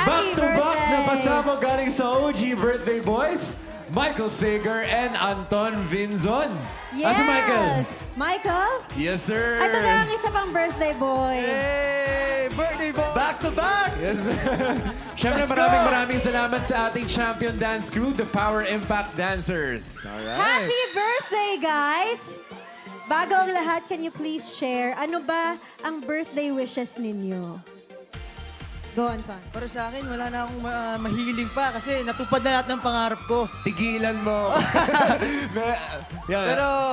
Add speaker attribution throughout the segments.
Speaker 1: Happy
Speaker 2: Back-to-back na
Speaker 1: birthday!
Speaker 2: pasabog galing sa OG Birthday Boys, Michael Sager and Anton Vinzon.
Speaker 1: Yes!
Speaker 2: Asa Michael?
Speaker 1: Michael?
Speaker 2: Yes, sir.
Speaker 1: Ito na ang isa pang birthday boy.
Speaker 3: Hey! Birthday boy!
Speaker 2: Back to back! Yes, sir. Siyempre, maraming salamat sa ating champion dance crew, the Power Impact Dancers. Alright.
Speaker 1: Happy birthday, guys! Bago ang lahat, can you please share ano ba ang birthday wishes ninyo? Go on, Con.
Speaker 3: Para sa akin, wala na akong mahiling pa kasi natupad na lahat ng pangarap ko.
Speaker 2: Tigilan mo.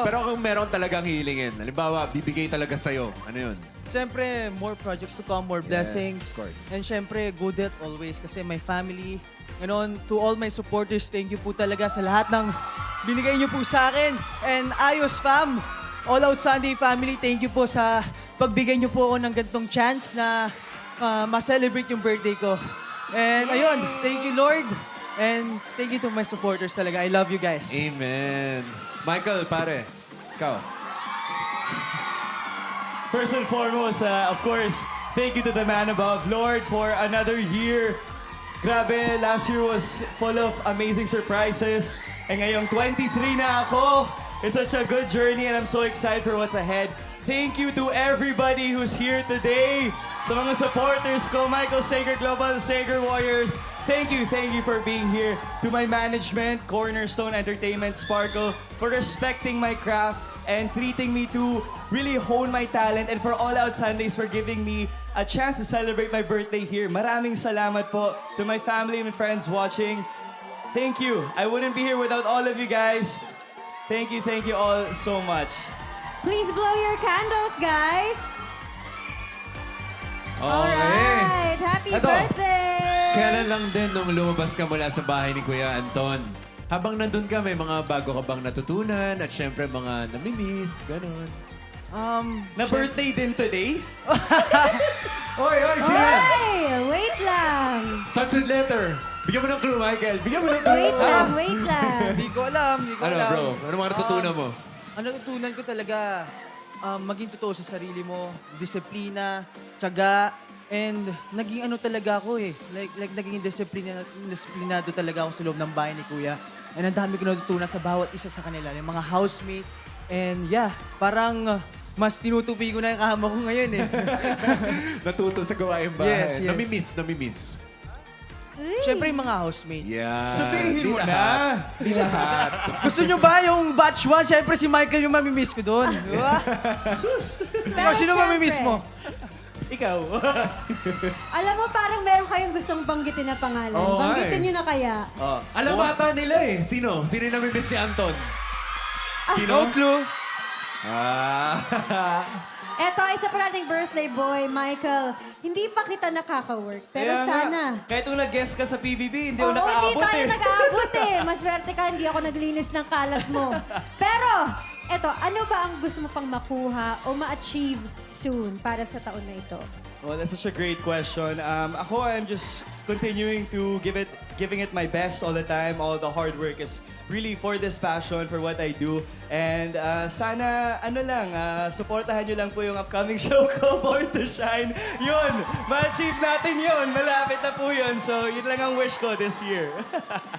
Speaker 2: Pero kung meron talagang hilingin, halimbawa, bibigay talaga sa'yo, ano yun?
Speaker 3: Siyempre, more projects to come, more blessings.
Speaker 2: of course.
Speaker 3: And siyempre, good health always kasi my family. Ganon, to all my supporters, thank you po talaga sa lahat ng binigay niyo po sa akin. And Ayos Fam, All Out Sunday family, thank you po sa pagbigay niyo po ako ng ganitong chance na ma-celebrate yung birthday ko. And ayun, thank you Lord. And thank you to my supporters talaga. I love you guys.
Speaker 2: Amen. Michael, pare, ikaw.
Speaker 4: First and foremost, of course, thank you to the man above, Lord, for another year. Grabe, last year was full of amazing surprises. And ngayong 23 na ako. It's such a good journey and I'm so excited for what's ahead. Thank you to everybody who's here today. Sa mga supporters ko, Michael Sager Global, Sager Warriors, thank you for being here. To my management, Cornerstone Entertainment, Sparkle, for respecting my craft and treating me to really hone my talent, and for All Out Sundays for giving me a chance to celebrate my birthday here. Maraming salamat po to my family and friends watching. Thank you. I wouldn't be here without all of you guys. Thank you all so much.
Speaker 1: Please blow your candles, guys.
Speaker 2: Okay.
Speaker 1: Alright, happy
Speaker 2: Eto,
Speaker 1: birthday!
Speaker 2: Kailan lang din nung lumabas ka mula sa bahay ni Kuya Anton? Habang nandun ka, may mga bago ka bang natutunan at syempre mga namimiss, ganun.
Speaker 4: Na birthday din today?
Speaker 2: Oy, sige!
Speaker 1: Ay, wait lang.
Speaker 2: Starts with letter. Bigyan mo ng clue, Michael. Bigyan mo ng clue.
Speaker 1: Wait lang.
Speaker 3: Hindi ko alam.
Speaker 2: Ano, bro? Ano mga natutunan mo?
Speaker 3: Ang natutunan ko talaga, maging totoo sa sarili mo, disiplina, tiyaga, and naging ano talaga ako eh. Like naging disiplinado talaga ako sa loob ng bahay ni Kuya. And ang dami ko natutunan sa bawat isa sa kanila, yung mga housemate. And yeah, parang mas tinutupi ko na yung kahama ko ngayon eh.
Speaker 2: Natuto sa gawaing bahay.
Speaker 3: Yes.
Speaker 2: Namimiss.
Speaker 3: Siyempre yung mga housemates.
Speaker 2: Yeah.
Speaker 4: Sabihin
Speaker 2: Di
Speaker 4: mo
Speaker 2: lahat.
Speaker 4: na.
Speaker 2: Di lahat.
Speaker 3: Gusto nyo ba yung batch 1? Siyempre si Michael yung mamimiss ko doon. Diba?
Speaker 4: Sus.
Speaker 3: Ikaw, sino
Speaker 1: syempre,
Speaker 3: mamimiss mo?
Speaker 4: Ikaw.
Speaker 1: Alam mo, parang meron kayong gustong banggitin na pangalan.
Speaker 2: Oo nga
Speaker 1: Banggitin
Speaker 2: eh.
Speaker 1: nyo na kaya.
Speaker 2: Alam ata nila eh. Sino? Sino yung namimiss si Anton?
Speaker 3: No clue.
Speaker 1: Eto, isa pa nating birthday boy, Michael. Hindi pa kita nakaka-work, pero
Speaker 4: Kaya nga,
Speaker 1: sana.
Speaker 4: kahit nung nag-guest ka sa PBB, hindi ako
Speaker 1: Oo, hindi
Speaker 4: nakaabot
Speaker 1: tayo
Speaker 4: eh.
Speaker 1: nag-aabot eh. Maswerte ka, hindi ako naglinis ng kalat mo. Pero, eto, ano ba ang gusto mo pang makuha o ma-achieve soon para sa taon na ito?
Speaker 4: Well, that's such a great question. Ako, I'm just continuing to giving it my best all the time. All the hard work is really for this passion, for what I do. And sana, supportahan nyo lang po yung upcoming show ko, Born to Shine. Yun, ma-achieve natin yun. Malapit na po yun. So, yun lang ang wish ko this year.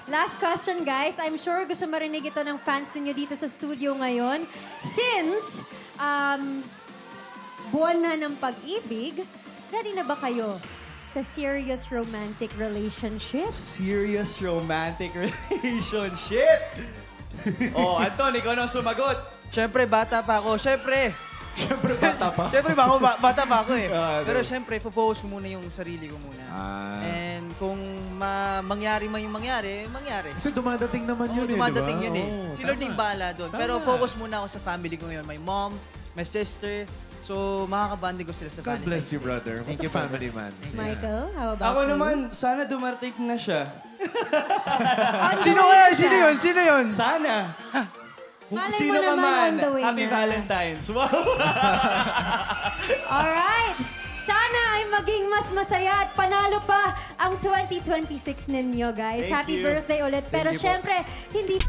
Speaker 1: Last question, guys. I'm sure gusto marinig ito ng fans ninyo dito sa studio ngayon. Since buwan na ng pag-ibig, ready na ba kayo sa serious romantic relationship?
Speaker 4: Serious romantic relationship. Oh, Anton, ikaw na ang sumagot.
Speaker 3: Siyempre, bata pa ako. Siyempre bata pa ako eh. Pero siyempre, focus ko muna yung sarili ko muna. And kung mangyari man yung mangyari.
Speaker 2: Kasi dumadating naman yun
Speaker 3: Dumadating
Speaker 2: eh,
Speaker 3: yun eh.
Speaker 2: Oo,
Speaker 3: Si Lord
Speaker 2: tama.
Speaker 3: na yung bahala doon. Pero focus muna ako sa family ko ngayon. My mom, my sister. So, makakabanding ko sila sa
Speaker 2: God
Speaker 3: Valentine's
Speaker 2: bless you,
Speaker 3: Day.
Speaker 2: brother.
Speaker 3: Thank
Speaker 2: What
Speaker 3: you,
Speaker 2: a family man.
Speaker 1: Michael, how about
Speaker 4: Ako
Speaker 1: you?
Speaker 4: naman, sana dumating na siya.
Speaker 1: On the
Speaker 3: Sino
Speaker 1: way
Speaker 3: kaya?
Speaker 1: na
Speaker 3: Sino
Speaker 1: siya.
Speaker 3: yun? Sino yun?
Speaker 4: Sana. Kung
Speaker 1: Malay
Speaker 4: sino
Speaker 1: mo
Speaker 4: ka
Speaker 1: naman,
Speaker 4: man,
Speaker 1: on the way
Speaker 4: Happy
Speaker 1: na.
Speaker 4: Valentine's. Wow.
Speaker 1: Alright. Sana ay maging mas masaya at panalo pa ang 2026 ninyo, guys.
Speaker 4: Thank
Speaker 1: Happy
Speaker 4: you.
Speaker 1: birthday ulit. Pero
Speaker 2: you po.
Speaker 1: syempre, hindi